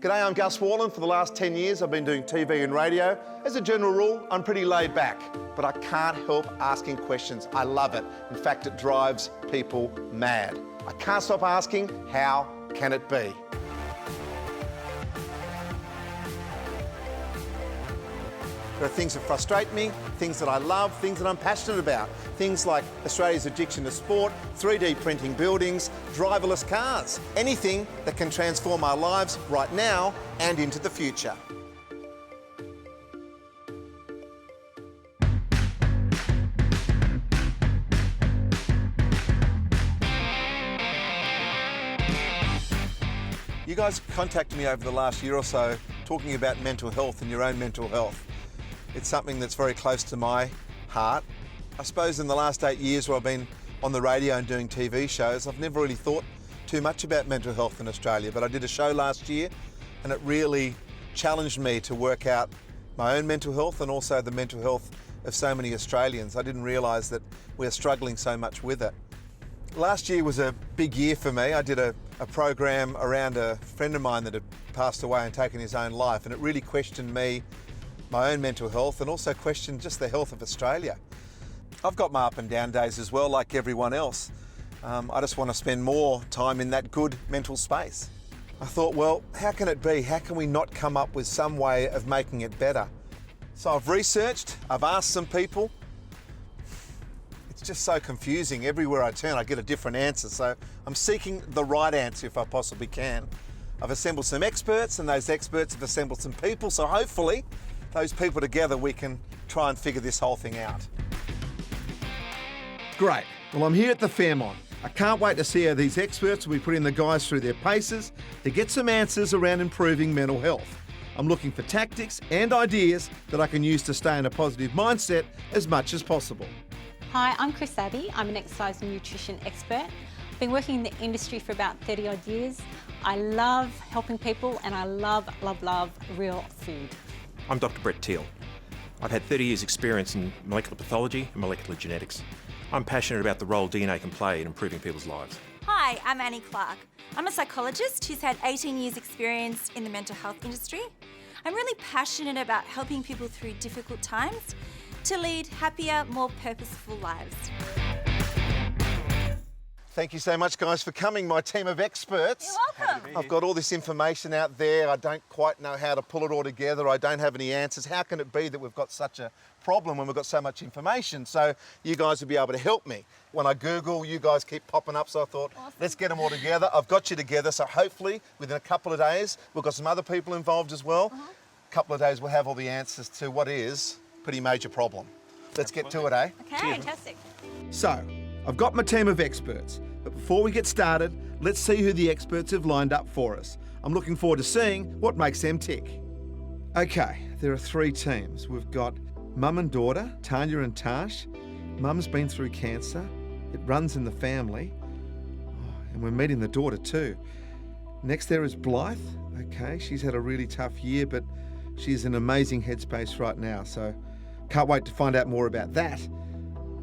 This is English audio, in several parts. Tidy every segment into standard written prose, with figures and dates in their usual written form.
G'day, I'm Gus Worland. For the last 10 years, I've been doing TV and radio. As a general rule, I'm pretty laid back, but I can't help asking questions. I love it. In fact, it drives people mad. I can't stop asking, how can it be? There are things that frustrate me, things that I love, things that I'm passionate about. Things like Australia's addiction to sport, 3D printing buildings, driverless cars. Anything that can transform our lives right now and into the future. You guys contacted me over the last year or so talking about mental health and your own mental health. It's something that's very close to my heart. I suppose in the last 8 years where I've been on the radio and doing TV shows, I've never really thought too much about mental health in Australia, but I did a show last year and it really challenged me to work out my own mental health and also the mental health of so many Australians. I didn't realise that we're struggling so much with it. Last year was a big year for me. I did a program around a friend of mine that had passed away and taken his own life, and it really questioned me, my own mental health, and also questioned just the health of Australia. I've got my up and down days as well, like everyone else. I just want to spend more time in that good mental space. I thought, well, how can it be? How can we not come up with some way of making it better? So I've researched, I've asked some people. It's just so confusing. Everywhere I turn, I get a different answer. So I'm seeking the right answer if I possibly can. I've assembled some experts, and those experts have assembled some people. So hopefully, those people together, we can try and figure this whole thing out. Great. Well, I'm here at the Fairmont. I can't wait to see how these experts will be putting the guys through their paces to get some answers around improving mental health. I'm looking for tactics and ideas that I can use to stay in a positive mindset as much as possible. Hi, I'm Chris Abbey. I'm an exercise and nutrition expert. I've been working in the industry for about 30 odd years. I love helping people and I love real food. I'm Dr. Brett Teal. I've had 30 years experience in molecular pathology and molecular genetics. I'm passionate about the role DNA can play in improving people's lives. Hi, I'm Annie Clark. I'm a psychologist who's had 18 years experience in the mental health industry. I'm really passionate about helping people through difficult times to lead happier, more purposeful lives. Thank you so much, guys, for coming, my team of experts. You're welcome. I've got all this information out there. I don't quite know how to pull it all together. I don't have any answers. How can it be that we've got such a problem when we've got so much information? So you guys will be able to help me. When I Google, you guys keep popping up, so I thought, awesome. Let's get them all together. I've got you together, so hopefully within a couple of days, we've got some other people involved as well. A couple of days, we'll have all the answers to what is a pretty major problem. Let's get to it, eh? Okay, fantastic. So, I've got my team of experts, but before we get started, let's see who the experts have lined up for us. I'm looking forward to seeing what makes them tick. Okay, there are 3 teams. We've got mum and daughter, Tanya and Tash. Mum's been through cancer. It runs in the family. And we're meeting the daughter too. Next there is Blythe. Okay, she's had a really tough year, but she's in an amazing headspace right now, so can't wait to find out more about that.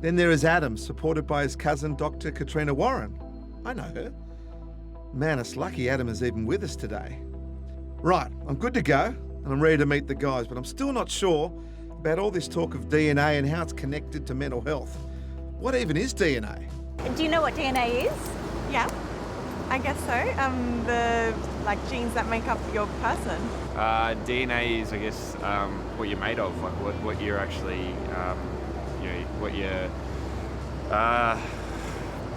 Then there is Adam, supported by his cousin, Dr. Katrina Warren. I know her. Man, it's lucky Adam is even with us today. Right, I'm good to go, and I'm ready to meet the guys, but I'm still not sure about all this talk of DNA and how it's connected to mental health. What even is DNA? Do you know what DNA is? Yeah, I guess so. The genes that make up your person. DNA is, I guess, what you're made of, like what you're actually, what you're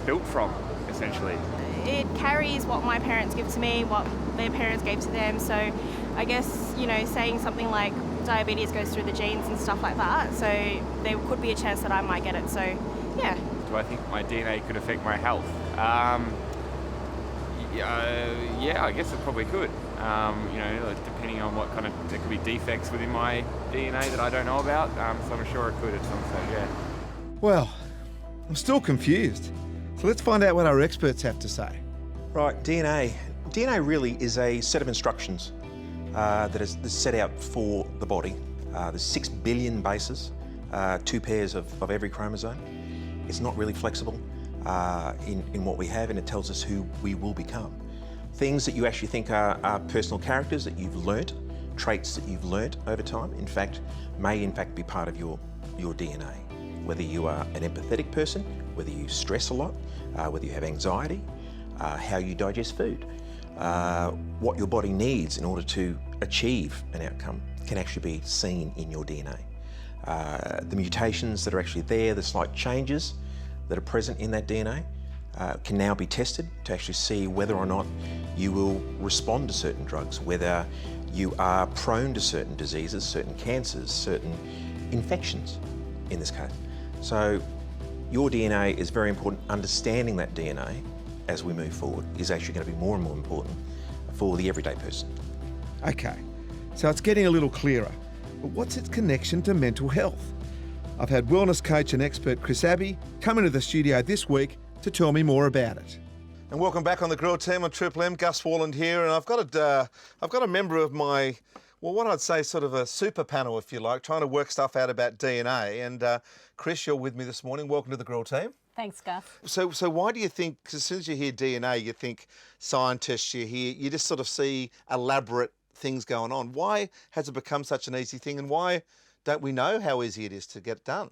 built from, essentially. It carries what my parents give to me, what their parents gave to them. So I guess, saying something like diabetes goes through the genes and stuff like that. So there could be a chance that I might get it. So, yeah. Do I think my DNA could affect my health? Yeah, I guess it probably could. Depending on what kind of, there could be defects within my DNA that I don't know about. So I'm sure it could at some stage, yeah. Well, I'm still confused. So let's find out what our experts have to say. Right, DNA. DNA really is a set of instructions that is set out for the body. There's 6 billion bases, 2 pairs of every chromosome. It's not really flexible in what we have, and it tells us who we will become. things that you actually think are personal characters that you've learnt, traits that you've learnt over time, may in fact be part of your DNA. Whether you are an empathetic person, whether you stress a lot, whether you have anxiety, how you digest food, what your body needs in order to achieve an outcome can actually be seen in your DNA. The mutations that are actually there, the slight changes that are present in that DNA, can now be tested to actually see whether or not you will respond to certain drugs, whether you are prone to certain diseases, certain cancers, certain infections in this case. So your DNA is very important. Understanding that DNA as we move forward is actually going to be more and more important for the everyday person. Okay, so it's getting a little clearer. But what's its connection to mental health? I've had wellness coach and expert Chris Abbey come into the studio this week to tell me more about it. And welcome back on the Grill Team on Triple M. Gus Worland here, and I've got a member of my, well, what I'd say sort of a super panel, if you like, trying to work stuff out about DNA. And Chris, you're with me this morning. Welcome to the Grill Team. Thanks, Gus. So why do you think, because as soon as you hear DNA, you think scientists, you just sort of see elaborate things going on. Why has it become such an easy thing, and why don't we know how easy it is to get done?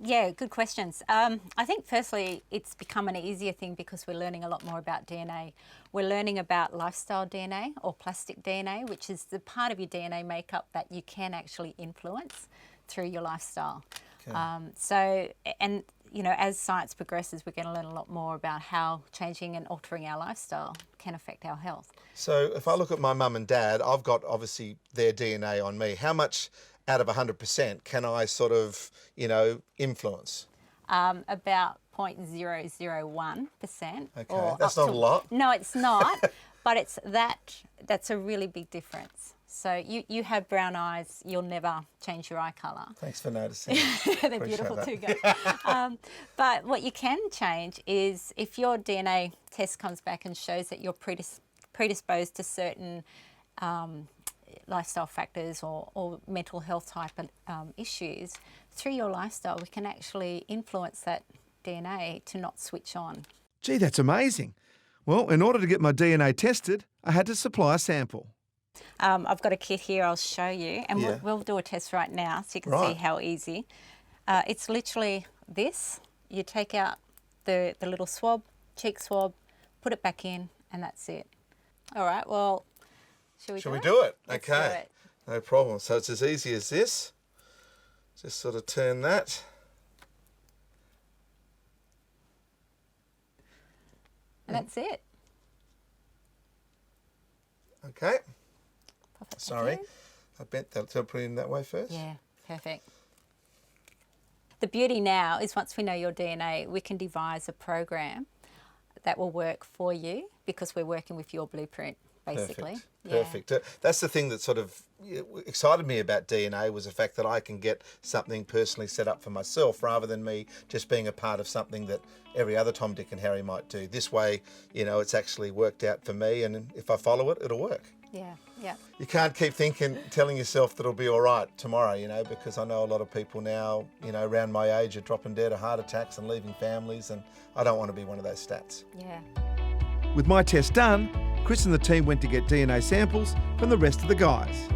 Yeah, good questions. I think firstly, it's become an easier thing because we're learning a lot more about DNA. We're learning about lifestyle DNA or plastic DNA, which is the part of your DNA makeup that you can actually influence through your lifestyle. Okay. And you know, as science progresses, we're going to learn a lot more about how changing and altering our lifestyle can affect our health. So if I look at my mum and dad, I've got obviously their DNA on me. How much out of 100% can I sort of, you know, influence? About 0.001%. Okay, that's not a lot. No, it's not, but that's a really big difference. So you have brown eyes, you'll never change your eye colour. Thanks for noticing. They're beautiful too, guys. But what you can change is if your DNA test comes back and shows that you're predisposed to certain lifestyle factors or mental health type issues, through your lifestyle we can actually influence that DNA to not switch on. Gee, that's amazing. Well, in order to get my DNA tested, I had to supply a sample. I've got a kit here, I'll show you, and we'll do a test right now so you can see how easy. It's literally this. You take out the little swab, cheek swab, put it back in, and that's it. All right, well, shall we do it? Let's Okay, do it. no problem. So it's as easy as this. Just sort of turn that. And that's it. Okay. Pop it Sorry, back in. I bent that, so I'll put it in that way first. Yeah, perfect. The beauty now is once we know your DNA, we can devise a program that will work for you because we're working with your blueprint, basically. Perfect. That's the thing that sort of excited me about DNA, was the fact that I can get something personally set up for myself rather than me just being a part of something that every other Tom, Dick and Harry might do. This way, you know, it's actually worked out for me, and if I follow it, it'll work. Yeah. You can't keep telling yourself that it'll be all right tomorrow, you know, because I know a lot of people now, you know, around my age are dropping dead of heart attacks and leaving families, and I don't want to be one of those stats. Yeah. With my test done, Chris and the team went to get DNA samples from the rest of the guys.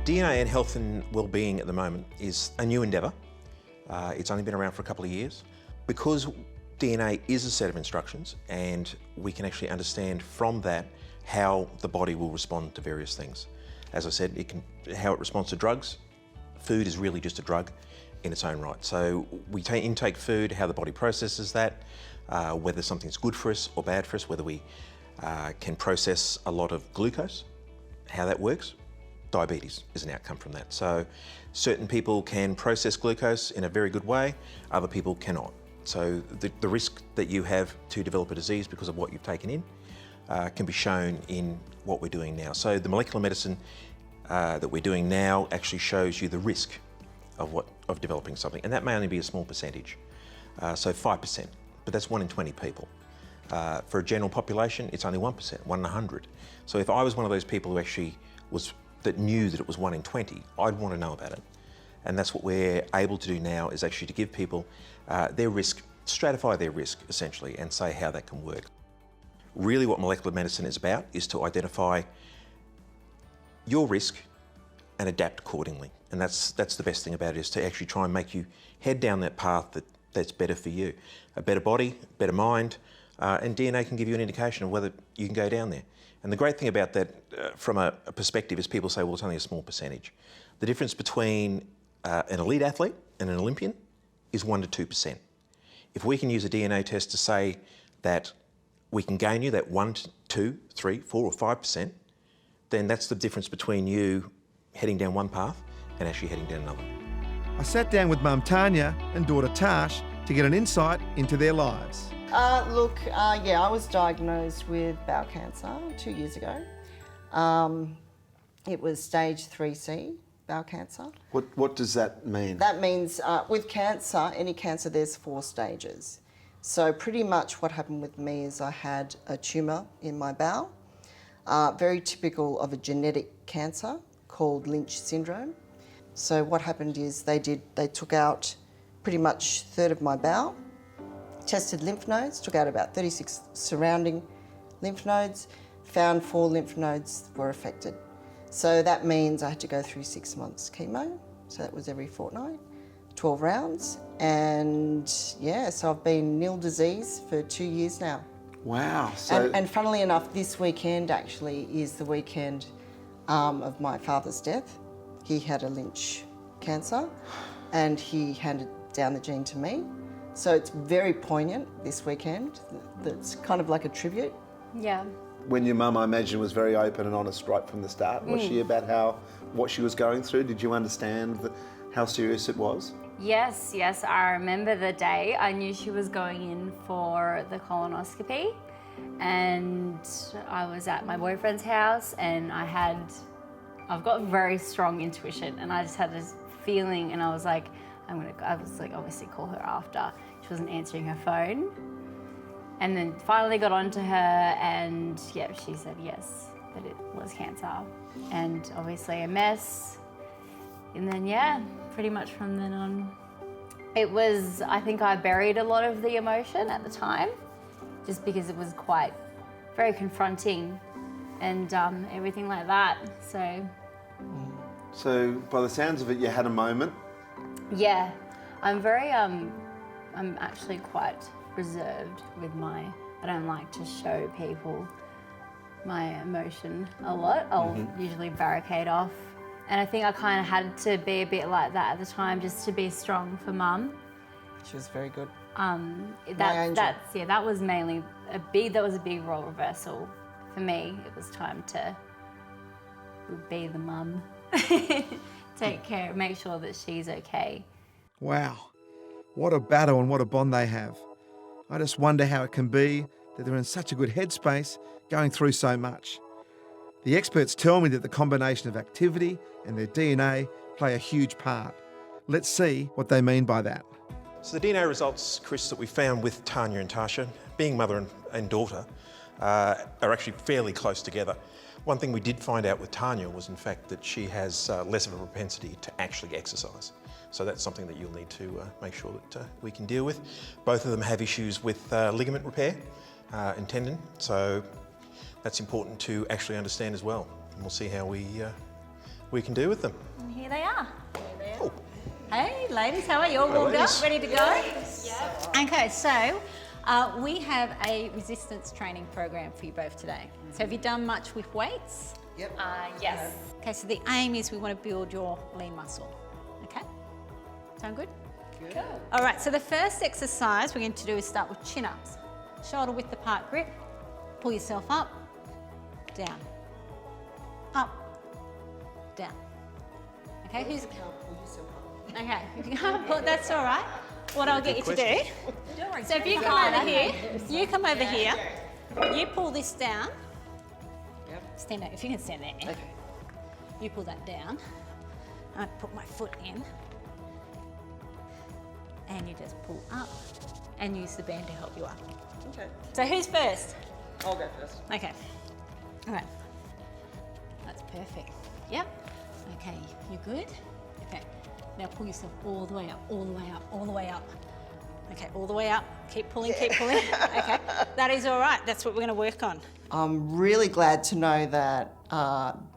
DNA and health and wellbeing at the moment is a new endeavour. It's only been around for a couple of years. Because DNA is a set of instructions, and we can actually understand from that how the body will respond to various things. As I said, how it responds to drugs. Food is really just a drug in its own right. So we intake food, how the body processes that, whether something's good for us or bad for us, whether we can process a lot of glucose, how that works. Diabetes is an outcome from that. So certain people can process glucose in a very good way, other people cannot. So the risk that you have to develop a disease because of what you've taken in can be shown in what we're doing now. So the molecular medicine that we're doing now actually shows you the risk of developing something, and that may only be a small percentage, so 5%, but that's 1 in 20 people. For a general population, it's only 1%, 1 in 100. So if I was one of those people who actually that knew that it was 1 in 20, I'd want to know about it. And that's what we're able to do now, is actually to give people their risk stratify their risk essentially and say how that can work. Really what molecular medicine is about is to identify your risk and adapt accordingly. And that's the best thing about it, is to actually try and make you head down that path that's better for you. A better body, better mind, and DNA can give you an indication of whether you can go down there. And the great thing about that from a perspective is people say, well, it's only a small percentage. The difference between an elite athlete and an Olympian is 1% to 2%. If we can use a DNA test to say that we can gain you that 1, 2, 3, 4 or 5%, then that's the difference between you heading down one path and actually heading down another. I sat down with Mum Tanya and daughter Tash to get an insight into their lives. Yeah, I was diagnosed with bowel cancer 2 years ago. It was stage 3C bowel cancer. What does that mean? That means with cancer, any cancer, there's 4 stages. So pretty much what happened with me is I had a tumour in my bowel, very typical of a genetic cancer called Lynch syndrome. So what happened is they took out pretty much a third of my bowel, tested lymph nodes, took out about 36 surrounding lymph nodes, found 4 lymph nodes were affected. So that means I had to go through 6 months chemo, so that was every fortnight, 12 rounds, and yeah, so I've been nil disease for 2 years now. Wow. So And funnily enough, this weekend actually is the weekend of my father's death. He had a Lynch cancer and he handed down the gene to me. So it's very poignant this weekend. That's kind of like a tribute. Yeah. when your mum, I imagine, was very open and honest right from the start, was she, about what she was going through? Did you understand how serious it was? Yes, I remember the day I knew she was going in for the colonoscopy, and I was at my boyfriend's house, and I've got very strong intuition, and I just had this feeling, and I was like, obviously call her after. She wasn't answering her phone. And then finally got onto her, and yeah, she said yes, that it was cancer, and obviously a mess. And then yeah, pretty much from then on, I think I buried a lot of the emotion at the time, just because it was quite very confronting and everything like that. So by the sounds of it, you had a moment. Yeah, I'm very, I'm actually quite reserved with I don't like to show people my emotion a lot. I'll usually barricade off. And I think I kind of had to be a bit like that at the time, just to be strong for Mum. She was very good. That was mainly a big role reversal for me. It was time to be the mum, take care, make sure that she's okay. Wow, what a battle and what a bond they have. I just wonder how it can be that they're in such a good headspace going through so much. The experts tell me that the combination of activity and their DNA play a huge part. Let's see what they mean by that. So the DNA results, Chris, that we found with Tanya and Tasha, being mother and daughter, are actually fairly close together. One thing we did find out with Tanya was, in fact, that she has less of a propensity to actually exercise. So that's something that you'll need to make sure that we can deal with. Both of them have issues with ligament repair and tendon, so that's important to actually understand as well. And we'll see how we can do with them. And here they are. Oh. Hey, ladies, how are you? All warmed up, ready to go? Yeah. Okay, so we have a resistance training program for you both today. So have you done much with weights? Yep. Yes. Okay, so the aim is we want to build your lean muscle. Okay? Sound good? Good. All right, so the first exercise we're going to do is start with chin-ups. Shoulder width apart grip. Pull yourself up, down, up, down. Okay, who's... Okay, if you can't pull, that's all right. What I'll get you to do, so if you come over here, you pull this down. Yep. Stand there, if you can stand there. Okay. You pull that down. I put my foot in. And you just pull up and use the band to help you up. Okay. So who's first? I'll go first. Okay. All right. That's perfect. Yep. Okay, you good? Okay. Now pull yourself all the way up, all the way up, all the way up. Okay, all the way up. Keep pulling, keep pulling. Okay, that is all right. That's what we're going to work on. I'm really glad to know that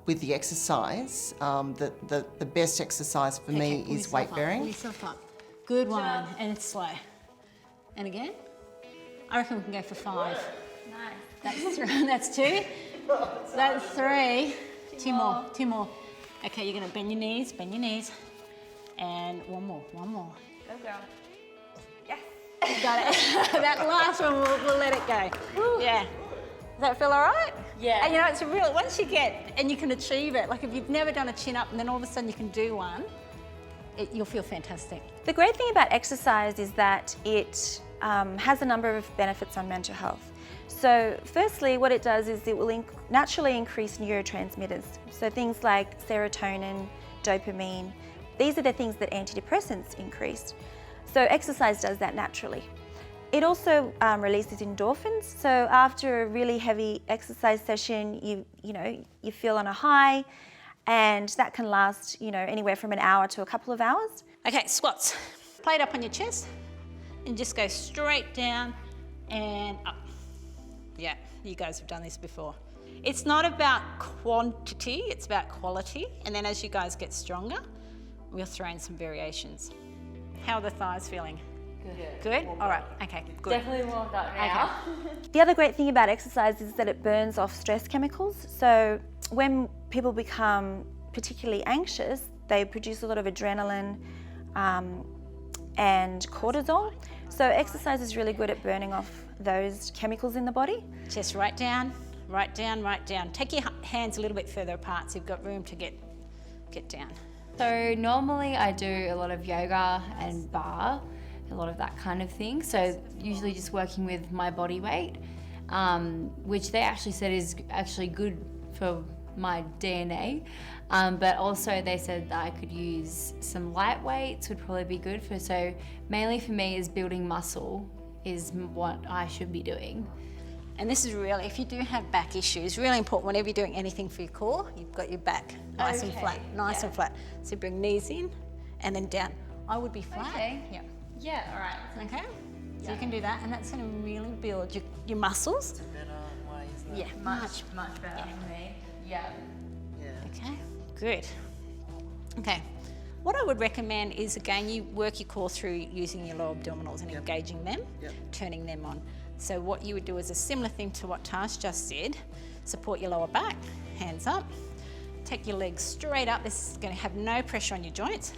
with the exercise, that the best exercise for me pull is yourself weight up, bearing. Pull yourself up. Good one, and it's slow. And again. I reckon we can go for 5. Nice. That's 2. That's 3. Two more. Okay, you're going to bend your knees, and one more. Go girl. You got it. That last one, we'll let it go. Yeah. Does that feel all right? Yeah. And you know, it's real, once you get, and you can achieve it, like if you've never done a chin up and then all of a sudden you can do one, you'll feel fantastic. The great thing about exercise is that it has a number of benefits on mental health. So firstly, what it does is it will naturally increase neurotransmitters. So things like serotonin, dopamine, these are the things that antidepressants increase. So exercise does that naturally. It also releases endorphins. So after a really heavy exercise session, you feel on a high, and that can last, anywhere from an hour to a couple of hours. Okay, squats. Plate up on your chest and just go straight down and up. Yeah, you guys have done this before. It's not about quantity, it's about quality. And then as you guys get stronger, we'll throw in some variations. How are the thighs feeling? Good? All right, okay, good. Definitely warmed up now. The other great thing about exercise is that it burns off stress chemicals. So when people become particularly anxious, they produce a lot of adrenaline and cortisol. So exercise is really good at burning off those chemicals in the body. Just right down. Take your hands a little bit further apart so you've got room to get down. So normally I do a lot of yoga and bar, a lot of that kind of thing. So usually just working with my body weight, which they actually said is actually good for my DNA. But also they said that I could use some light weights would probably be good for, so mainly for me is building muscle is what I should be doing. And this is really, if you do have back issues, really important whenever you're doing anything for your core, you've got your back nice and flat, and flat. So bring knees in and then down. I would be flat. Okay. Yeah. Yeah, all right. Okay. So you can do that, and that's going to really build your muscles. It's a better way, isn't it? Yeah, Much better for me. Yeah. Okay, good. Okay, what I would recommend is, again, you work your core through using your lower abdominals and engaging them, turning them on. So what you would do is a similar thing to what Tash just said. Support your lower back, hands up. Take your legs straight up. This is going to have no pressure on your joints.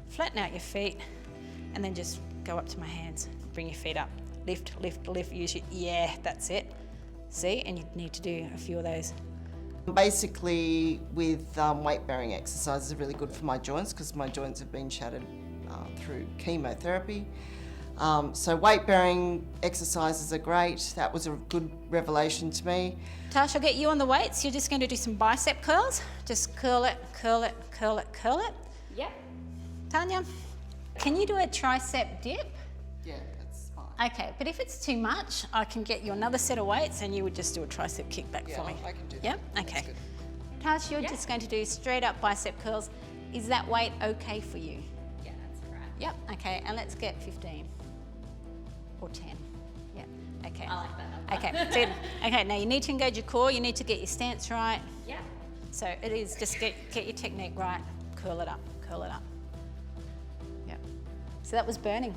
Flatten out your feet, and then just go up to my hands. Bring your feet up. Lift, lift, lift. Use your, yeah, that's it. See, and you need to do a few of those. Basically, with weight-bearing exercises are really good for my joints because my joints have been shattered through chemotherapy. So weight-bearing exercises are great. That was a good revelation to me. Tash, I'll get you on the weights. You're just going to do some bicep curls. Just curl it, curl it, curl it, curl it. Yep. Tanya, can you do a tricep dip? Yeah, that's fine. Okay, but if it's too much, I can get you another set of weights and you would just do a tricep kickback for me. I can do that. Yep, okay. Tash, you're just going to do straight up bicep curls. Is that weight okay for you? Yeah, that's right. Yep, okay, and let's get 15 or 10. Yep, okay. I like that number. Okay, so, okay, now you need to engage your core, you need to get your stance right. Yeah. So it is just get your technique right, curl it up, curl it up. Yep. So that was burning.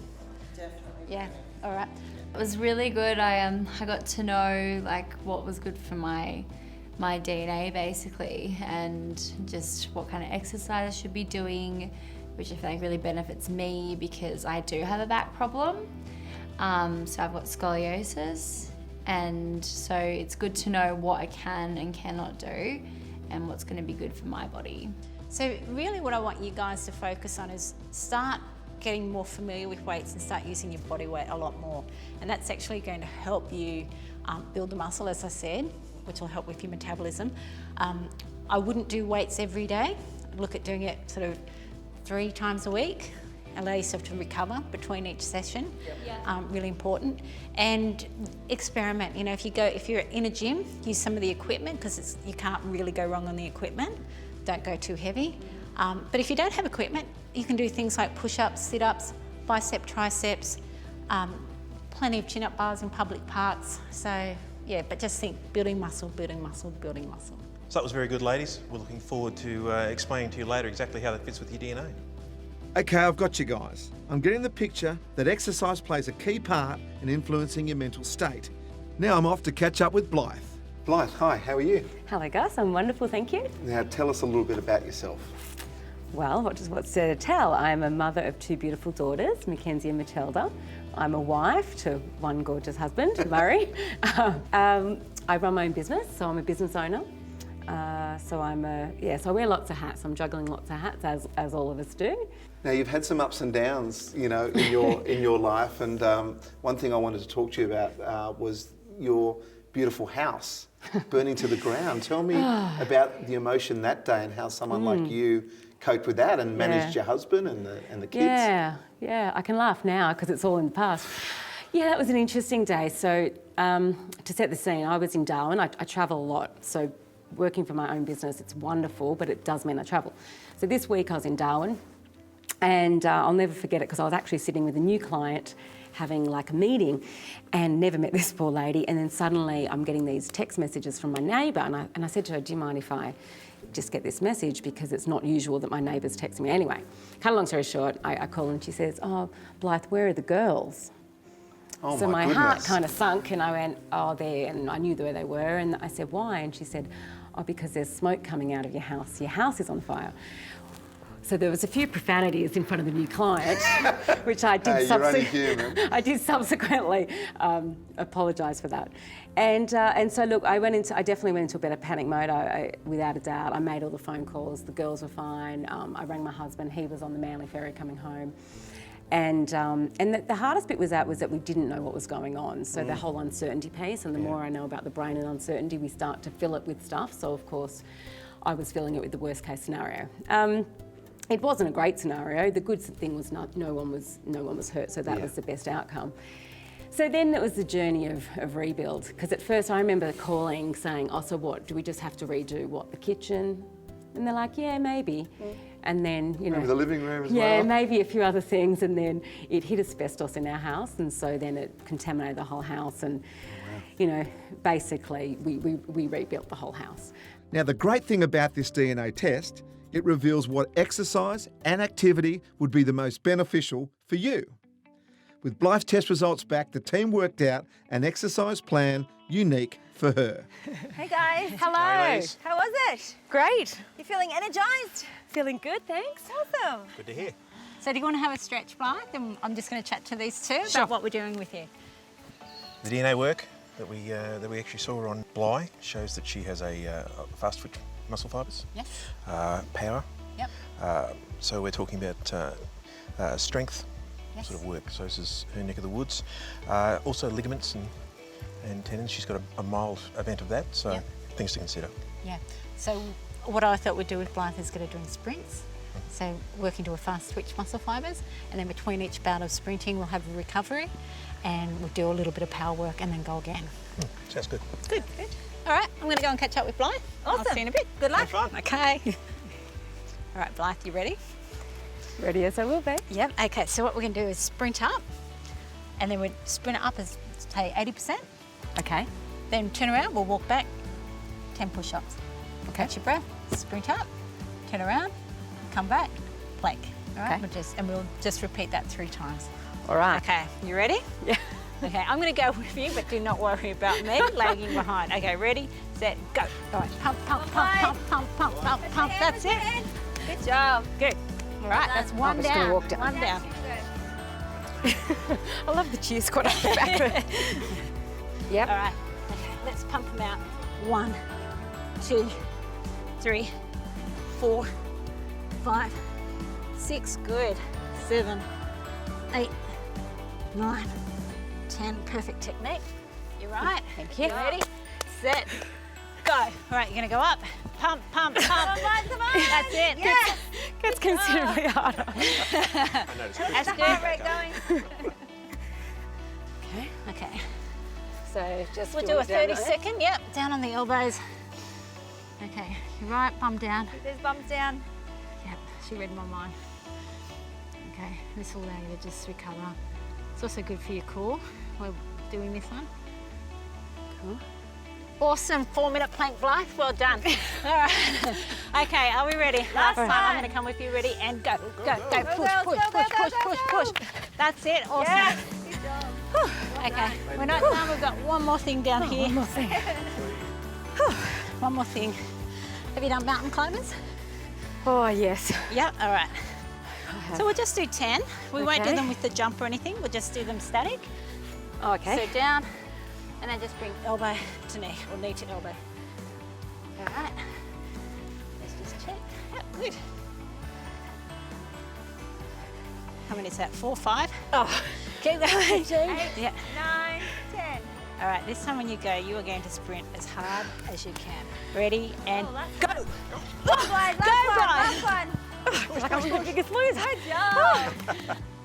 Definitely. Yeah, all right. It was really good. I got to know like what was good for my DNA basically, and just what kind of exercise I should be doing, which I feel like really benefits me because I do have a back problem. So I've got scoliosis, and so it's good to know what I can and cannot do and what's going to be good for my body. So really what I want you guys to focus on is start getting more familiar with weights and start using your body weight a lot more. And that's actually going to help you build the muscle, as I said, which will help with your metabolism. I wouldn't do weights every day. I'd look at doing it sort of 3 times a week. Allow yourself to recover between each session. Really important. And experiment. You know, if you're in a gym, use some of the equipment because you can't really go wrong on the equipment. Don't go too heavy. But if you don't have equipment, you can do things like push-ups, sit-ups, bicep, triceps, Plenty of chin-up bars in public parks. So yeah, but just think building muscle, building muscle, building muscle. So that was very good, ladies. We're looking forward to explaining to you later exactly how that fits with your DNA. Okay, I've got you guys. I'm getting the picture that exercise plays a key part in influencing your mental state. Now I'm off to catch up with Blythe. Blythe, hi, how are you? Hello Gus, I'm wonderful, thank you. Now tell us a little bit about yourself. Well, what's there to tell? I'm a mother of 2 beautiful daughters, Mackenzie and Matilda. I'm a wife to one gorgeous husband, Murray. I run my own business, so I'm a business owner. So I wear lots of hats. I'm juggling lots of hats, as all of us do. Now you've had some ups and downs, you know, in your life, and one thing I wanted to talk to you about was your beautiful house burning to the ground. Tell me about the emotion that day and how someone like you coped with that and managed your husband and the kids. Yeah, I can laugh now because it's all in the past. Yeah, that was an interesting day. So to set the scene, I was in Darwin. I travel a lot, so working for my own business, it's wonderful, but it does mean I travel. So this week I was in Darwin, and I'll never forget it because I was actually sitting with a new client having like a meeting and never met this poor lady, and then suddenly I'm getting these text messages from my neighbour, and I said to her, do you mind if I just get this message, because it's not usual that my neighbours text me. Anyway, cut a long story short, I call and she says, oh, Blythe, where are the girls? Oh, so my goodness. heart kind of sunk, and I went, oh, there, and I knew where they were, and I said, why? And she said, oh, because there's smoke coming out of your house is on fire. So there was a few profanities in front of the new client, which I did, I did subsequently apologise for that. And so look, I definitely went into a bit of panic mode, without a doubt. I made all the phone calls, the girls were fine. I rang my husband, he was on the Manly Ferry coming home. And the hardest bit was that we didn't know what was going on. So the whole uncertainty piece, and the more I know about the brain and uncertainty, we start to fill it with stuff. So of course, I was filling it with the worst case scenario. It wasn't a great scenario. The good thing was no one was hurt, so that was the best outcome. So then it was the journey of rebuild, because at first I remember calling saying, oh, so what, do we just have to redo the kitchen? And they're like, yeah, maybe. And then, you know, maybe the living room as well. Yeah, maybe a few other things, and then it hit asbestos in our house, and so then it contaminated the whole house, and you know, basically we rebuilt the whole house. Now the great thing about this DNA test, it reveals what exercise and activity would be the most beneficial for you. With Blythe's test results back, the team worked out an exercise plan unique for her. Hey guys. Hello. How was it? Great. You feeling energized? Feeling good, thanks. Awesome. Good to hear. So do you want to have a stretch, Blythe? And I'm just going to chat to these two about what we're doing with you. The DNA work that we actually saw on Bly shows that she has a fast twitch muscle fibres. Yes. Power. Yep. So we're talking about strength sort of work. So this is her neck of the woods. Also ligaments and tendons. She's got a mild event of that, so things to consider. Yeah. So what I thought we'd do with Blythe is get her doing sprints. So working to a fast twitch muscle fibres, and then between each bout of sprinting we'll have a recovery, and we'll do a little bit of power work and then go again. Sounds good. Good. All right, I'm going to go and catch up with Blythe. Awesome. I'll see you in a bit. Good luck. Have fun. Okay. All right, Blythe, you ready? Ready as I will be. Yep. Okay, so what we're going to do is sprint up, and then we'll sprint up as, say, 80%. Okay. Then turn around, we'll walk back, 10 push-ups. Okay. Catch your breath, sprint up, turn around, come back, plank. All right, Okay. we'll just repeat that 3 times. All right. Okay, you ready? Yeah. Okay, I'm going to go with you, but do not worry about me lagging behind. Okay, ready, set, go. All right, pump, pump, pump, pump, pump, pump, pump, pump. That's it. Good job. Good. All right, that's one just gonna down. walk down. One down. I love the cheer squad up the back there. Yep. All right, okay, let's pump them out. 1, 2, 3, 4, 5, 6, good. 7, 8, 9, 10, perfect technique. You're right. Thank you. Ready, set, go. All right, you're gonna go up. Pump, pump, pump. Come on. That's it. Yes. Gets considerably harder. That's good. Heart rate going. Okay. So just We'll do a 30-second. Yep, down on the elbows. Okay, you're right, bum down. There's bumps down. Yep, she read my mind. Okay, this will allow you to just recover. It's also good for your core. We're doing this one. Cool. Awesome 4-minute plank, Blythe. Well done. All right. Okay, are we ready? Last time. I'm going to come with you. Ready? And go. Go. Push. That's it. Awesome. Yes. Okay, we're not done. We've got one more thing down here. One more thing. One more thing. Have you done mountain climbers? Oh, yes. Yep, all right. So we'll just do 10. We won't do Okay. them with the jump or anything. We'll just do them static. Okay. So down, and then just bring elbow to knee, or knee to elbow. All right. Let's just check. Yep, good. How many is that? 4, 5? Oh, keep going. 8, Yeah. 9, 10. All right, this time when you go, you are going to sprint as hard as you can. Ready, and go. Last one. Like I was the biggest loser. Good job.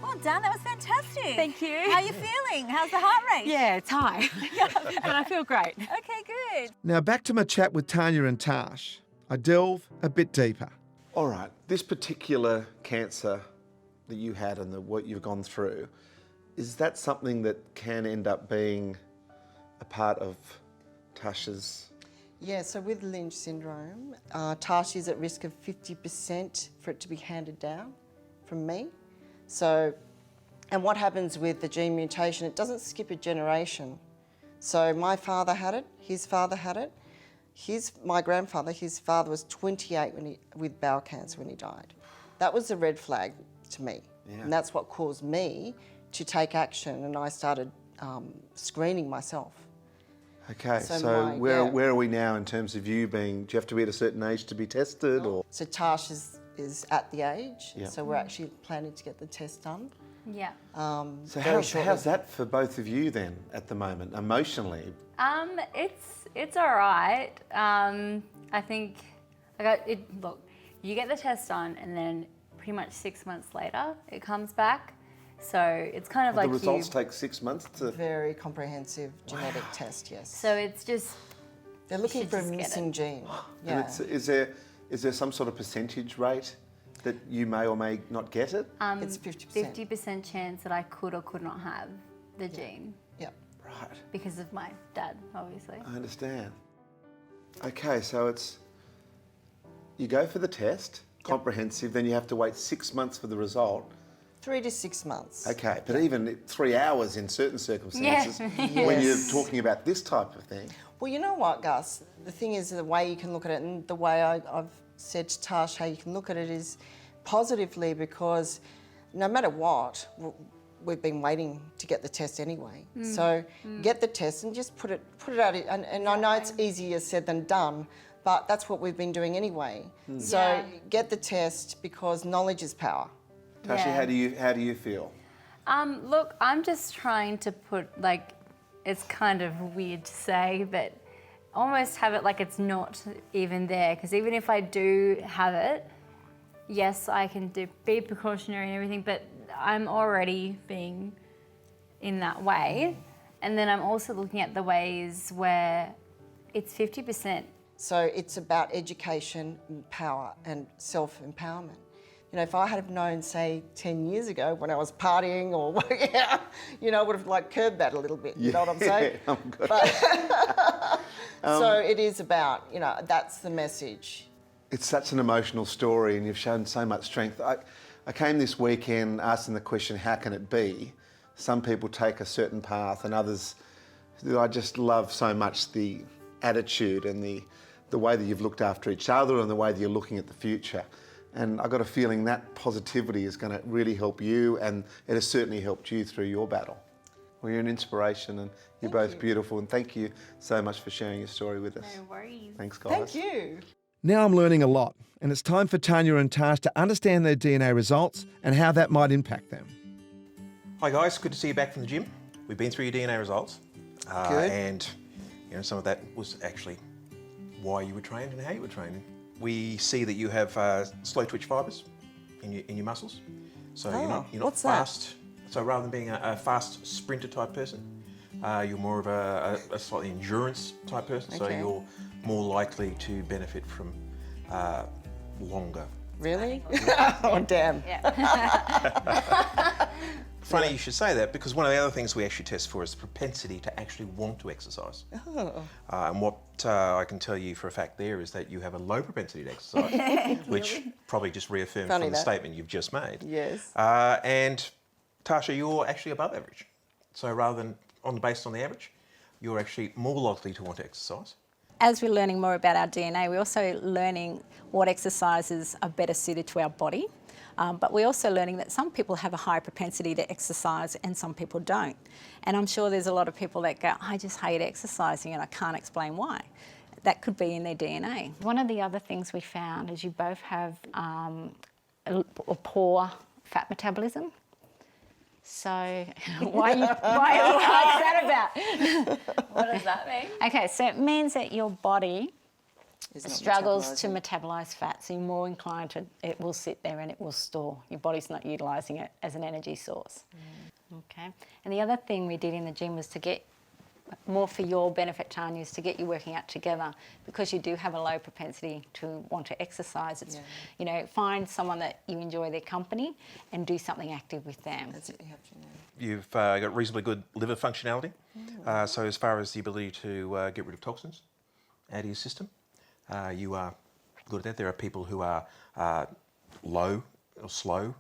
Well done, that was fantastic. Thank you. How are you feeling? How's the heart rate? Yeah, it's high, but I feel great. Okay, good. Now back to my chat with Tanya and Tash. I delve a bit deeper. All right, this particular cancer that you had and what you've gone through, is that something that can end up being a part of Tasha's? Yeah, so with Lynch syndrome, Tash is at risk of 50% for it to be handed down from me. So, and what happens with the gene mutation, it doesn't skip a generation. So my father had it, his father had it. My grandfather, his father was 28 with bowel cancer when he died. That was a red flag to me. Yeah. And that's what caused me to take action, and I started screening myself. Okay, So so my- where yeah. are we now in terms of you being, do you have to be at a certain age to be tested or? So Tash is at the age, Yeah. so we're actually planning to get the test done. Yeah. So very how's shortly. that for both of you then at the moment, emotionally? It's all right. I think look, you get the test done, and then pretty much 6 months later it comes back. So it's kind of like The results take 6 months to... Very comprehensive genetic test, yes. So it's just They're looking should for a just get missing gene. And Yeah. is there some sort of percentage rate that you may or may not get it? It's 50%. 50% chance that I could or could not have the gene Yeah. Right, because of my dad, obviously. I understand. Okay, so you go for the test, comprehensive, then you have to wait 6 months for the result. 3 to 6 months. Okay, but even 3 hours in certain circumstances, when you're talking about this type of thing. Well, you know what, Gus? The thing is, the way you can look at it, and the way I've said to Tash how you can look at it is positively, because no matter what, we've been waiting to get the test anyway. So get the test and just put it out. And I know it's easier said than done, but that's what we've been doing anyway. So get the test, because knowledge is power. Tasha, Yeah. how do you feel? Look, I'm just trying to put, like, it's kind of weird to say, but almost have it like it's not even there. Because even if I do have it, yes, I can be precautionary and everything, but I'm already being in that way. And then I'm also looking at the ways where it's 50%. So it's about education, power, and self-empowerment. You know, if I had have known, say, 10 years ago when I was partying or, I would have like curbed that a little bit. You know what I'm saying? I'm good. So it is about, that's the message. It's such an emotional story, and you've shown so much strength. I came this weekend asking the question, how can it be? Some people take a certain path, and others, I just love so much the attitude and the way that you've looked after each other and the way that you're looking at the future. And I've got a feeling that positivity is going to really help you, and it has certainly helped you through your battle. Well, you're an inspiration, and you're both beautiful, and thank you so much for sharing your story with us. No worries. Thanks, guys. Thank you. Now I'm learning a lot, and it's time for Tanya and Tash to understand their DNA results and how that might impact them. Hi guys, good to see you back from the gym. We've been through your DNA results. Good. And some of that was actually why you were trained and how you were trained. We see that you have slow twitch fibres in your muscles. So you're not what's that? fast. So rather than being a fast sprinter type person, you're more of a slightly endurance type person. So Okay. you're more likely to benefit from longer. Really? Oh, damn. funny you should say that, because one of the other things we actually test for is the propensity to actually want to exercise. And what I can tell you for a fact there is that you have a low propensity to exercise, which probably just reaffirms Funny from the that. statement you've just made. Yes. And Tasha, you're actually above average. So rather than based on the average, you're actually more likely to want to exercise. As we're learning more about our DNA, we're also learning what exercises are better suited to our body. But we're also learning that some people have a high propensity to exercise and some people don't. And I'm sure there's a lot of people that go, I just hate exercising and I can't explain why. That could be in their DNA. One of the other things we found is you both have a poor fat metabolism. So why are you what's that about? What does that mean? Okay, so it means that your body It's not struggles to metabolising. metabolize fat, so you're more inclined to, it will sit there and it will store. Your body's not utilizing it as an energy source. Okay, and the other thing we did in the gym was to get more for your benefit, Tanya, is to get you working out together, because you do have a low propensity to want to exercise. It's, you know, find someone that you enjoy their company and do something active with them. That's what you have to know. You've got reasonably good liver functionality. So as far as the ability to get rid of toxins out of your system, you are good at that. There are people who are low or slow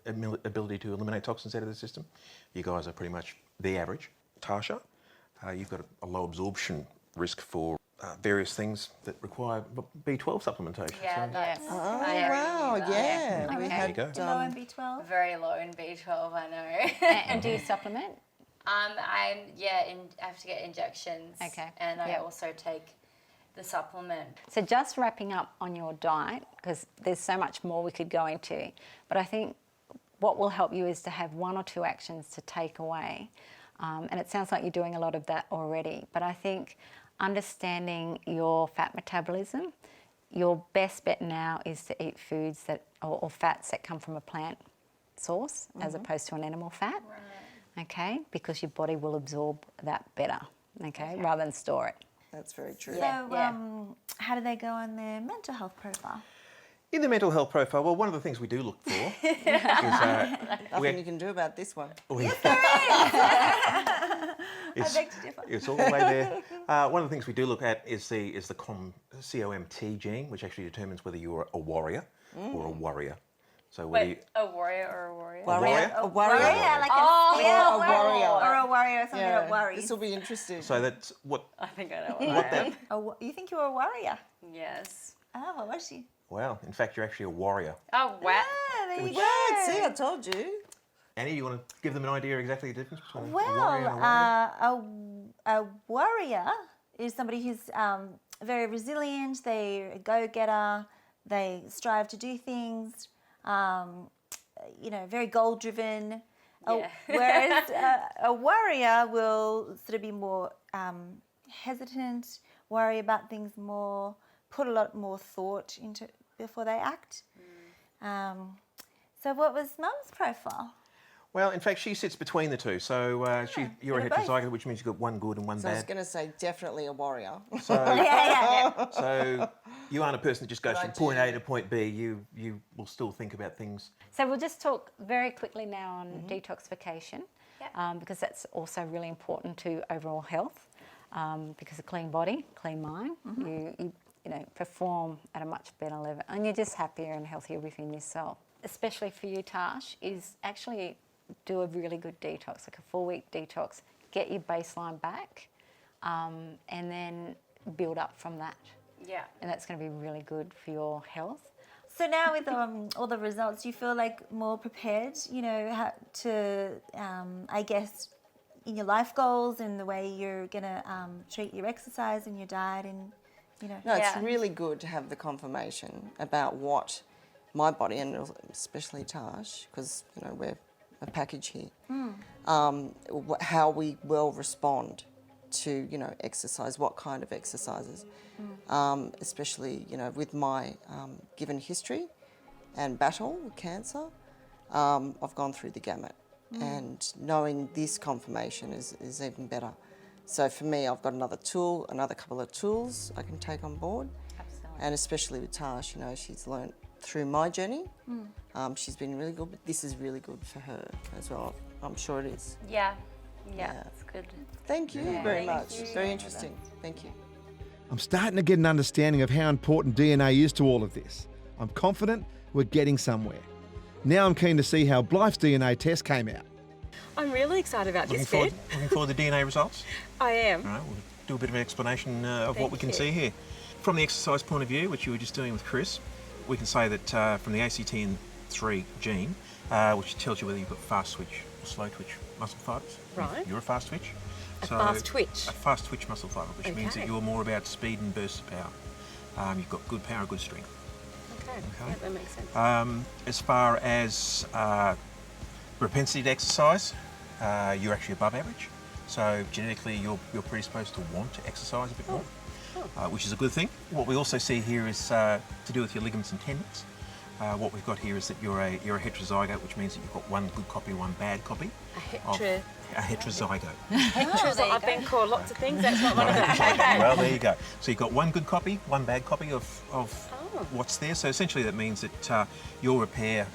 ability to eliminate toxins out of the system. You guys are pretty much the average. Tasha, you've got a low absorption risk for various things that require B12 supplementation. Yeah, So that's Oh, very wow, low. yeah. Okay. We There had, you go. Low in B12. Very low in B12, I know. And do you supplement? I have to get injections. Okay. And I Yep. also take the supplement. So just wrapping up on your diet, because there's so much more we could go into, but I think what will help you is to have one or two actions to take away. And it sounds like you're doing a lot of that already, but I think understanding your fat metabolism, your best bet now is to eat foods that, or fats that come from a plant source as opposed to an animal fat, okay? Because your body will absorb that better, okay, rather than store it. that's very true. So, how do they go on their mental health profile? in the mental health profile, well, one of the things we do look for is Nothing you can do about this one. It's all the way there. One of the things we do look at is the COMT gene, which actually determines whether you're a warrior or a warrior. So whether you, Wait, a warrior or a warrior? warrior? A warrior. Yeah, like Oh, a yeah, a warrior. or a warrior or something Yeah, that worries. this will be interesting. So that's what I think I know what what I that. am. You think you're a warrior? Yes. Oh, what was she? Well, in fact, you're actually a warrior. Oh, wow. Yeah, there you go. Right, see, I told you. Annie, you want to give them an idea exactly the difference between a Well, warrior and a warrior? a warrior is somebody who's very resilient. They're a go-getter. They strive to do things. Very goal-driven. Yeah. Whereas a warrior will sort of be more hesitant, worry about things more, put a lot more thought into it before they act. So what was Mum's profile? Well, in fact, she sits between the two. So you're a bit of both. heterozygote, which means you've got one good and one So I was bad. going to say definitely a warrior. So, Yeah. so you aren't a person that just goes from point A to point B. You will still think about things. So we'll just talk very quickly now on detoxification, because that's also really important to overall health. Because a clean body, clean mind, you perform at a much better level, and you're just happier and healthier within yourself. Especially for you, Tash, is actually do a really good detox, like a 4-week detox. Get your baseline back, and then build up from that. Yeah. And that's going to be really good for your health. So now with all the results, you feel like more prepared, to, I guess, in your life goals and the way you're going to treat your exercise and your diet and, No, it's really good to have the confirmation about what my body, and especially Tash, because, we're a package here, how we will respond to, exercise, what kind of exercises, especially, with my given history and battle with cancer. I've gone through the gamut, and knowing this confirmation is even better. So for me, I've got another couple of tools I can take on board. Absolutely. And especially with Tash, she's learnt through my journey. She's been really good, but this is really good for her as well. I'm sure it is. Yeah, that's good. Thank you very much. Very interesting. Thank you. I'm starting to get an understanding of how important DNA is to all of this. I'm confident we're getting somewhere. Now I'm keen to see how Blythe's DNA test came out. I'm really excited about this bit. Looking forward to the DNA results. I am. All right, we'll do a bit of an explanation of what we can you. see here. From the exercise point of view, which you were just doing with Chris, we can say that from the ACTN3 gene, which tells you whether you've got fast twitch or slow twitch muscle fibres. Right. You're a fast twitch. A fast twitch? A fast twitch muscle fibre, which means that Okay. you're more about speed and bursts of power. You've got good power, good strength. Okay. Yeah, that makes sense. As far as propensity to exercise, you're actually above average. So genetically, you're predisposed to want to exercise a bit more, which is a good thing. What we also see here is to do with your ligaments and tendons. What we've got here is that you're a heterozygote, which means that you've got one good copy, one bad copy. A heterozygote. Well, I've been called lots of things. That's not one of them. Okay. Well, there you go. So you've got one good copy, one bad copy of what's there. So essentially that means that your repair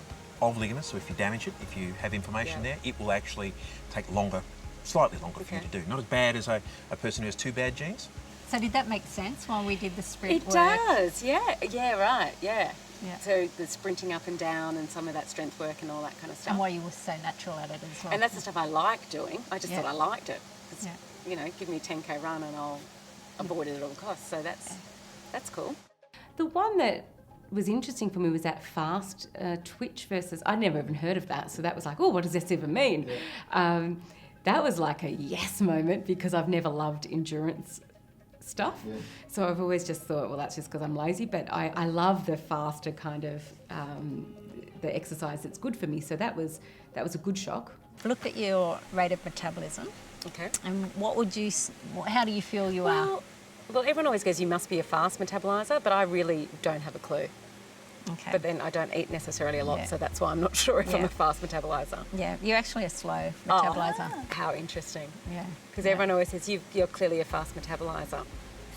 of ligaments, so if you damage it, if you have inflammation there, it will actually take longer, slightly longer for you to do. Not as bad as a person who has two bad genes. So did that make sense while we did the sprint It work? does, yeah, right, yeah. Yeah. So the sprinting up and down and some of that strength work and all that kind of stuff. And why you were so natural at it as well. And that's the stuff I like doing. I just Yeah. thought I liked it. It's, Yeah. You know, give me a 10K run and I'll avoid it at all costs. So that's cool. The one that was interesting for me was that fast twitch versus, I'd never even heard of that. So that was like, oh, what does this even mean? Yeah. That was like a yes moment because I've never loved endurance stuff. Yeah. So I've always just thought, well, that's just because I'm lazy, but I love the faster kind of the exercise that's good for me. So that was a good shock. Looked at your rate of metabolism. Okay. And how do you feel you are? Well, everyone always goes, you must be a fast metaboliser, but I really don't have a clue. Okay. But then I don't eat necessarily a lot, so that's why I'm not sure if I'm a fast metaboliser. Yeah, you're actually a slow metaboliser. Oh, how interesting. Yeah. Because everyone always says, you're clearly a fast metaboliser.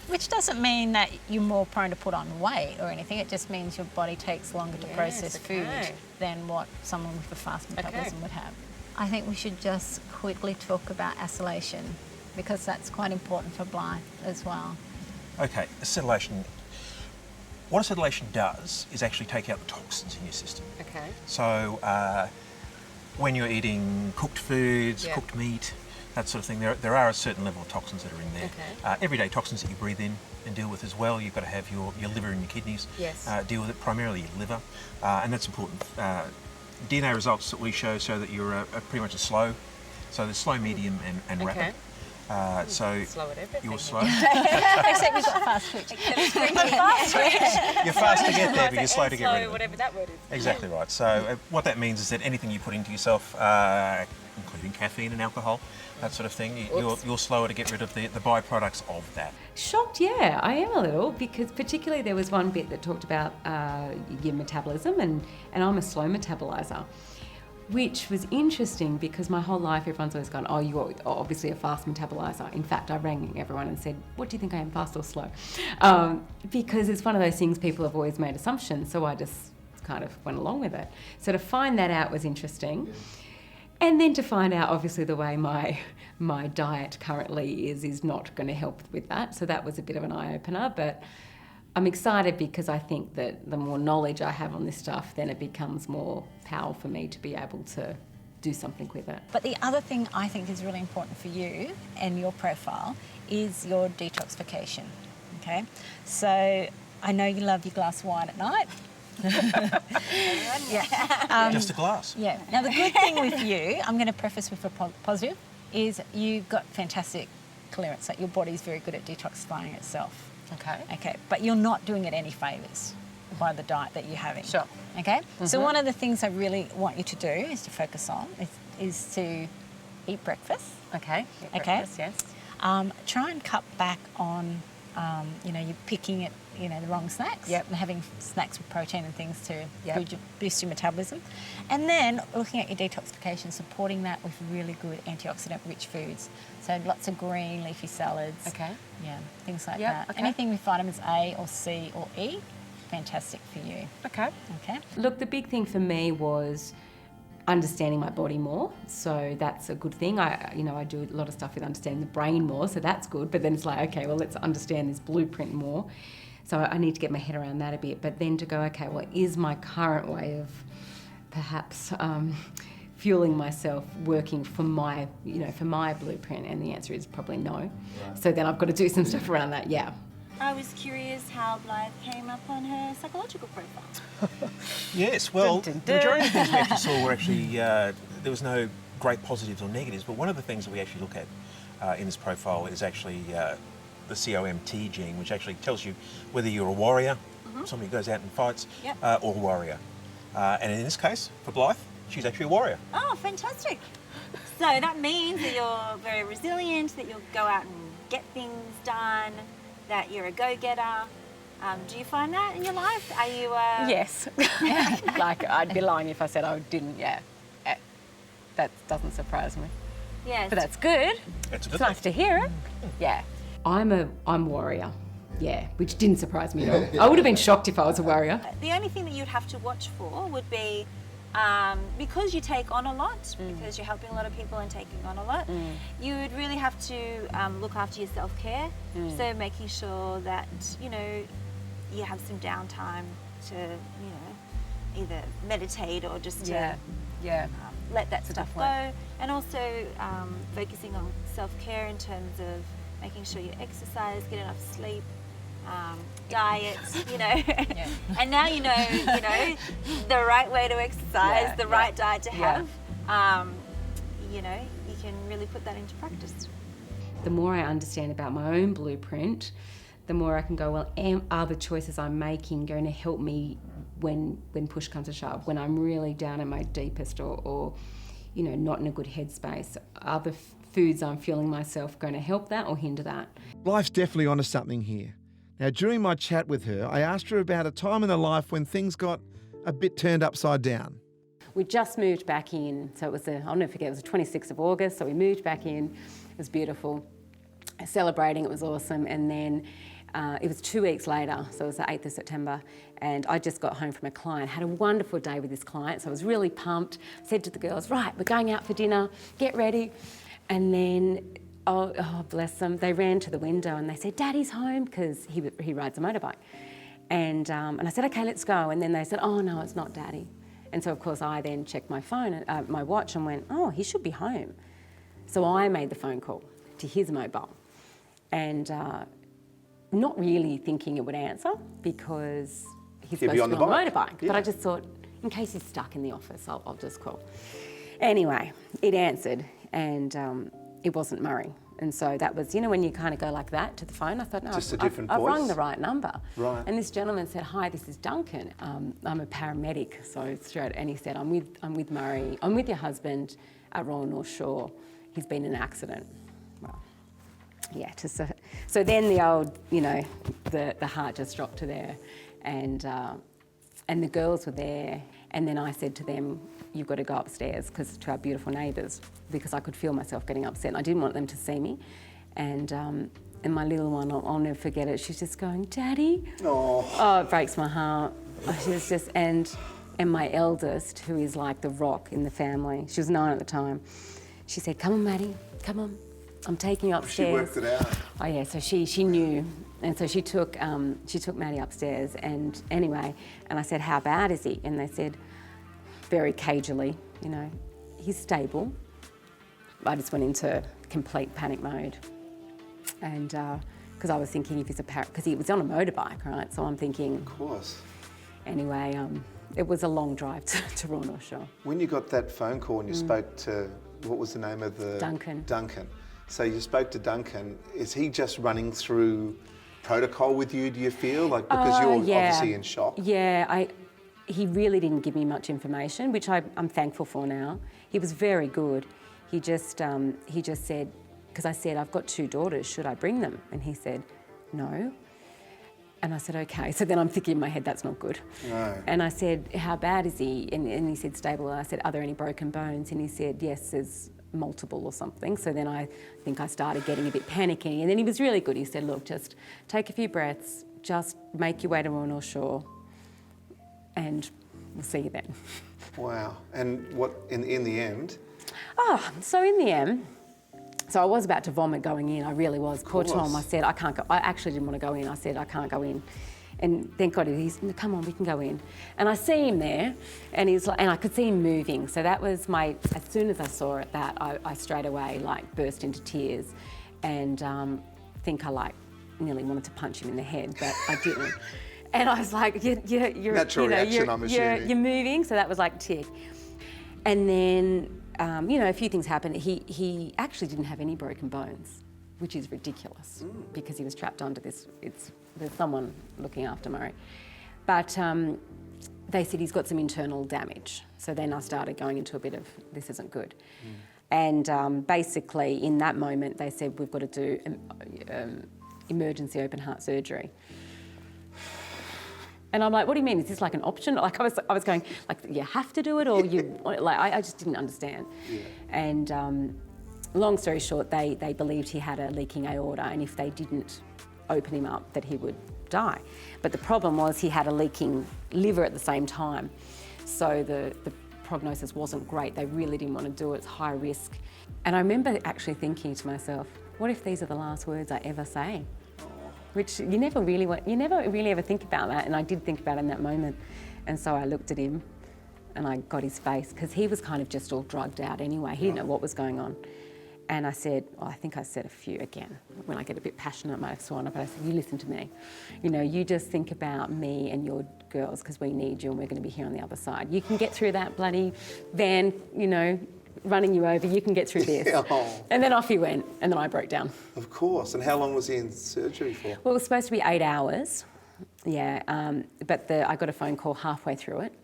Which doesn't mean that you're more prone to put on weight or anything. It just means your body takes longer to process food than what someone with a fast metabolism would have. I think we should just quickly talk about acylation because that's quite important for Blythe as well. Okay, acetylation. What acetylation does is actually take out the toxins in your system. Okay. So when you're eating cooked foods, cooked meat, that sort of thing, there are a certain level of toxins that are in there. Okay. Everyday toxins that you breathe in and deal with as well. You've got to have your liver and your kidneys deal with it, primarily your liver, and that's important. DNA results that we show that you're pretty much a slow. So there's slow, medium and rapid. So slow at everything. you're slow. Except we've got fast twitch. You're fast to get there, but you're slow to get rid of it. Whatever that word is. Exactly right. So what that means is that anything you put into yourself, including caffeine and alcohol, that sort of thing, you're slower to get rid of the byproducts of that. Shocked, yeah, I am a little, because particularly there was one bit that talked about your metabolism, and I'm a slow metaboliser, which was interesting because my whole life everyone's always gone, oh, you're obviously a fast metaboliser. In fact, I rang everyone and said, what do you think I am, fast or slow? Because it's one of those things people have always made assumptions, so I just kind of went along with it. So to find that out was interesting. Yeah. And then to find out, obviously, the way my diet currently is not going to help with that. So that was a bit of an eye-opener, but I'm excited because I think that the more knowledge I have on this stuff, then it becomes more power for me to be able to do something with it. But the other thing I think is really important for you and your profile is your detoxification, okay? So I know you love your glass of wine at night. Just a glass. Yeah. Now, the good thing with you, I'm going to preface with a positive, is you've got fantastic clearance. Like your body's very good at detoxifying itself. Okay. Okay. But you're not doing it any favours by the diet that you're having. Sure. Okay. Mm-hmm. So one of the things I really want you to do is to focus on is to eat breakfast. Okay. Breakfast, yes. Try and cut back on, you're picking at, the wrong snacks. Yep. And having snacks with protein and things to boost your metabolism. And then looking at your detoxification, supporting that with really good antioxidant-rich foods. So lots of green leafy salads. Okay. Yeah, things like Yep, that. okay. Anything with vitamins A or C or E. fantastic for you. Okay. Okay. Look, the big thing for me was understanding my body more, so that's a good thing. I do a lot of stuff with understanding the brain more, so that's good. But then it's like, okay, well, let's understand this blueprint more. So I need to get my head around that a bit. But then to go, okay, well, is my current way of perhaps fueling myself working for my blueprint? And the answer is probably no. Right. So then I've got to do some stuff around that. Yeah. I was curious how Blythe came up on her psychological profile. Yes, well, the majority of the things we actually saw were actually, there was no great positives or negatives, but one of the things that we actually look at in this profile is actually the COMT gene, which actually tells you whether you're a warrior, somebody who goes out and fights, or a warrior. And in this case, for Blythe, she's actually a warrior. Oh, fantastic. So that means that you're very resilient, that you'll go out and get things done, that you're a go-getter. Do you find that in your life? Are you Yes. Like, I'd be lying if I said I didn't, yeah. That doesn't surprise me. Yes. But that's good. It's It's nice to hear it. Yeah. I'm a warrior. Yeah, which didn't surprise me at all. I would have been shocked if I was a warrior. The only thing that you'd have to watch for would be because you take on a lot, because you're helping a lot of people and taking on a lot, you would really have to look after your self-care. So making sure that, you have some downtime to, either meditate or just to let that stuff go. And also focusing on self-care in terms of making sure you exercise, get enough sleep, diet, and now you know the right way to exercise, the right diet to have. You can really put that into practice. The more I understand about my own blueprint, the more I can go, well, are the choices I'm making going to help me when push comes to shove, when I'm really down in my deepest or not in a good headspace? Are the foods I'm fueling myself going to help that or hinder that? Life's definitely onto something here. Now, during my chat with her, I asked her about a time in her life when things got a bit turned upside down. We just moved back in, so it was I'll never forget, it was the 26th of August, so we moved back in. It was beautiful. Celebrating, it was awesome, and then it was 2 weeks later, so it was the 8th of September, and I just got home from a client, had a wonderful day with this client, so I was really pumped, said to the girls, right, we're going out for dinner, get ready. And then, oh bless them, they ran to the window and they said, Daddy's home, because he rides a motorbike. And I said, okay, let's go. And then they said, oh no, it's not Daddy. And so of course I then checked my phone, my watch, and went, oh, he should be home. So I made the phone call to his mobile, and not really thinking it would answer because he's supposed to be on the motorbike. Yeah. But I just thought, in case he's stuck in the office, I'll just call. Anyway, it answered, and it wasn't Murray. And so that was, when you kind of go like that to the phone, I thought, no, I've rung the right number. Right. And this gentleman said, hi, this is Duncan. I'm a paramedic. So straight, and he said, I'm with Murray. I'm with your husband at Royal North Shore. He's been in an accident. Well, yeah. So then the old, the heart just dropped to there, and the girls were there. And then I said to them, you've got to go upstairs to our beautiful neighbours, because I could feel myself getting upset and I didn't want them to see me. And my little one, I'll never forget it, she's just going, Daddy. Oh, it breaks my heart. She was just, and my eldest, who is like the rock in the family, she was 9 at the time, she said, come on, Maddie, come on, I'm taking you upstairs. She worked it out. Oh yeah, so she knew. And so she took Maddie upstairs, and anyway, and I said, how bad is he? And they said, very cagily, he's stable. I just went into complete panic mode. And because I was thinking, if he's because he was on a motorbike, right? So I'm thinking, of course. Anyway, it was a long drive to Royal North Shore. When you got that phone call and you spoke to, what was the name of the... Duncan. Duncan. So you spoke to Duncan. Is he just running through protocol with you, do you feel? Because you're obviously in shock. Yeah, he really didn't give me much information, which I'm thankful for now. He was very good. He just said, because I said, I've got 2 daughters, should I bring them? And he said, no. And I said, okay. So then I'm thinking in my head, that's not good. No. And I said, how bad is he? And he said, stable. And I said, are there any broken bones? And he said, yes, there's multiple or something. So then I think I started getting a bit panicky. And then he was really good. He said, look, just take a few breaths, just make your way to Royal North Shore. and we'll see you then. Wow. And what, in the end? So in the end, so I was about to vomit going in, I really was. Poor Tom, I said, I can't go. I actually didn't want to go in. I said, I can't go in. And thank God he's, come on, we can go in. And I see him there, and he's like, and I could see him moving. So that was as soon as I saw it, I straight away like burst into tears, and think I nearly wanted to punch him in the head, but I didn't. And I was like, you're natural reaction, I'm assuming. You're moving. So that was like tick. And then, a few things happened. He actually didn't have any broken bones, which is ridiculous because he was trapped under this. There's someone looking after Murray. But they said he's got some internal damage. So then I started going into a bit of, this isn't good. And basically in that moment, they said, we've got to do emergency open heart surgery. And I'm like, what do you mean? Is this like an option? Like I was going, like, you have to do it, or you, like, I just didn't understand. Yeah. And long story short, they believed he had a leaking aorta, and if they didn't open him up, that he would die. But the problem was he had a leaking liver at the same time. So the prognosis wasn't great. They really didn't want to do it. It's high risk. And I remember actually thinking to myself, what if these are the last words I ever say? Which you never really ever think about that, and I did think about it in that moment. And so I looked at him and I got his face, because he was kind of just all drugged out anyway. He didn't know what was going on. And I said, I think I said a few again. When I get a bit passionate, I might have sworn, but I said, you listen to me. You just think about me and your girls, because we need you and we're going to be here on the other side. You can get through that bloody van, running you over, you can get through this. Oh. And then off he went, and then I broke down. Of course. And how long was he in surgery for? Well, it was supposed to be 8 hours, yeah, but I got a phone call halfway through it.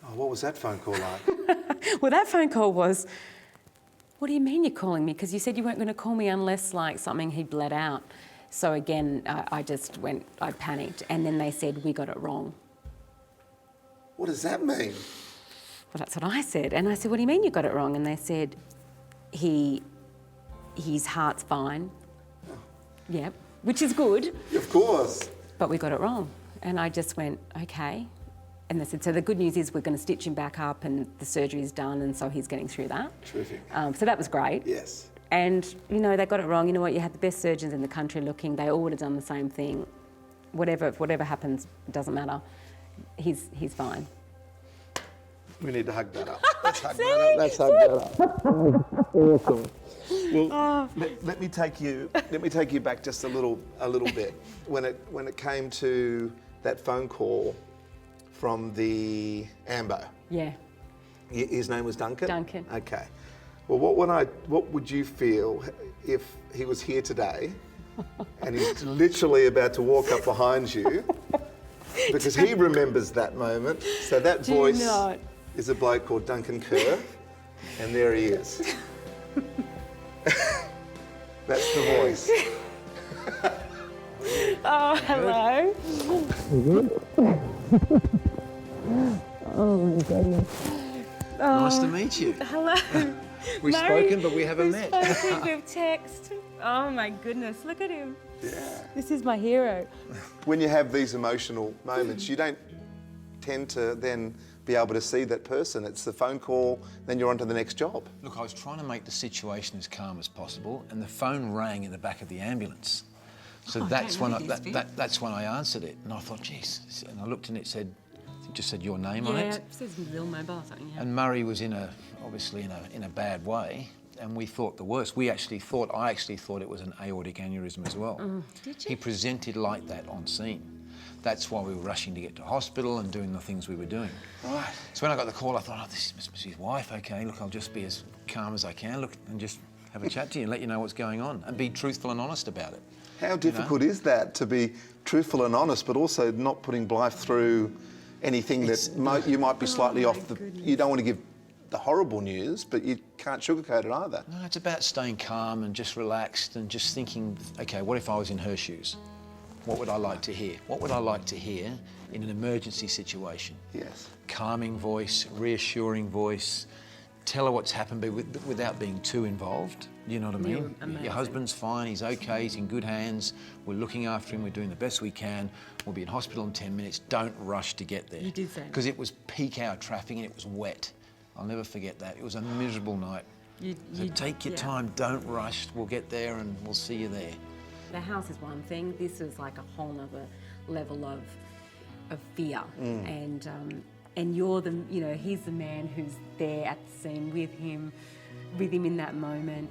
Oh, what was that phone call like? Well, that phone call was, what do you mean you're calling me? Because you said you weren't going to call me unless something he'd bled out. So again, I panicked, and then they said, we got it wrong. What does that mean? Well, that's what I said. And I said, what do you mean you got it wrong? And they said, his heart's fine. Oh. Yep, which is good. Of course. But we got it wrong. And I just went, okay. And they said, so the good news is we're going to stitch him back up and the surgery is done, and so he's getting through that. Terrific. So that was great. Yes. And, they got it wrong. You know what? You had the best surgeons in the country looking. They all would have done the same thing. Whatever happens, it doesn't matter. He's fine. We need to hug that up. Let's hug that up. Let's hug that up. Awesome. Well, let me take you back just a little bit. When it came to that phone call from the AMBO. Yeah. His name was Duncan? Duncan. Okay. Well, what would you feel if he was here today and he's literally about to walk up behind you, because he remembers that moment. So that voice is a bloke called Duncan Kerr, and there he is. That's the voice. Oh, hello. Oh my goodness. Oh, nice to meet you. Hello. We've spoken, but we haven't met. We've spoken, we've texted. Oh my goodness, look at him. Yeah. This is my hero. When you have these emotional moments, you don't tend to then be able to see that person. It's the phone call, then you're on to the next job. Look, I was trying to make the situation as calm as possible, and the phone rang in the back of the ambulance. So that's when I answered it, and I thought, geez. And I looked and it said, it just said your name on it. Yeah, it says Bill Mobile or something. Yeah. And Murray was obviously in a bad way, and we thought the worst. I actually thought it was an aortic aneurysm as well. Did you? He presented like that on scene. That's why we were rushing to get to hospital and doing the things we were doing. Right. So when I got the call, I thought, oh, this must be his wife. Okay, look, I'll just be as calm as I can, look, and just have a chat to you and let you know what's going on, and be truthful and honest about it. How difficult is that, to be truthful and honest, but also not putting Blythe through anything that you might be slightly off the... You don't want to give the horrible news, but you can't sugarcoat it either. No, it's about staying calm and just relaxed and just thinking, okay, what if I was in her shoes? What would I like to hear? What would I like to hear in an emergency situation? Yes. Calming voice, reassuring voice, tell her what's happened without being too involved. You know what I mean? You're amazing. Your husband's fine, he's okay, he's in good hands, we're looking after him, we're doing the best we can, we'll be in hospital in 10 minutes, don't rush to get there. You did say that. Because it was peak hour traffic and it was wet. I'll never forget that. It was a miserable night. So take your time, don't rush, we'll get there and we'll see you there. The house is one thing. This is like a whole nother level of fear, and you're the, you know, he's the man who's there at the scene with him in that moment,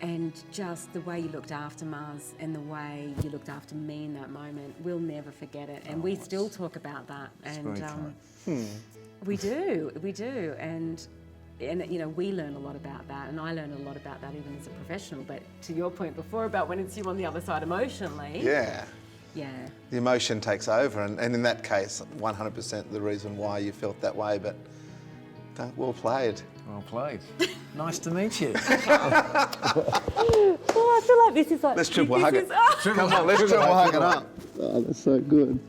and just the way you looked after Mars and the way you looked after me in that moment, we'll never forget it, and we still talk about that, and we do, and you know, we learn a lot about that, and I learn a lot about that even as a professional. But to your point before about when it's you on the other side emotionally, Yeah. The emotion takes over, and in that case, 100% the reason why you felt that way, but well played. Well played. Nice to meet you. Oh, I feel like this is like... Let's triple hug it. Come on, let's triple hug it up. Oh, that's so good.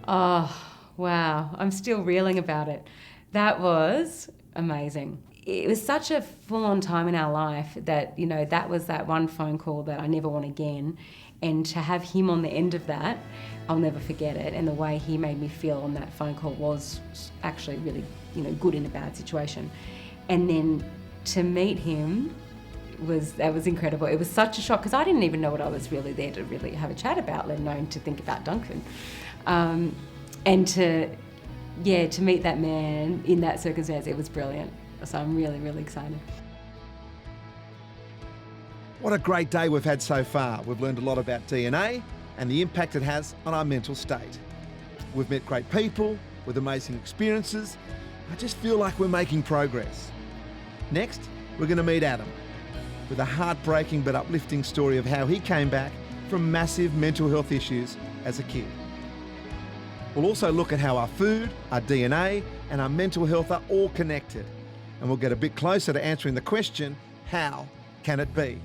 Oh, wow. I'm still reeling about it. That was amazing. It was such a full-on time in our life that, you know, that was that one phone call that I never want again. And to have him on the end of that, I'll never forget it. And the way he made me feel on that phone call was actually really, you know, good in a bad situation. And then to meet him that was incredible. It was such a shock because I didn't even know what I was really there to really have a chat about, let alone to think about Duncan. And to meet that man in that circumstance, it was brilliant. So I'm really, really excited. What a great day we've had so far. We've learned a lot about DNA and the impact it has on our mental state. We've met great people with amazing experiences. I just feel like we're making progress. Next, we're going to meet Adam with a heartbreaking but uplifting story of how he came back from massive mental health issues as a kid. We'll also look at how our food, our DNA and our mental health are all connected. And we'll get a bit closer to answering the question, how can it be?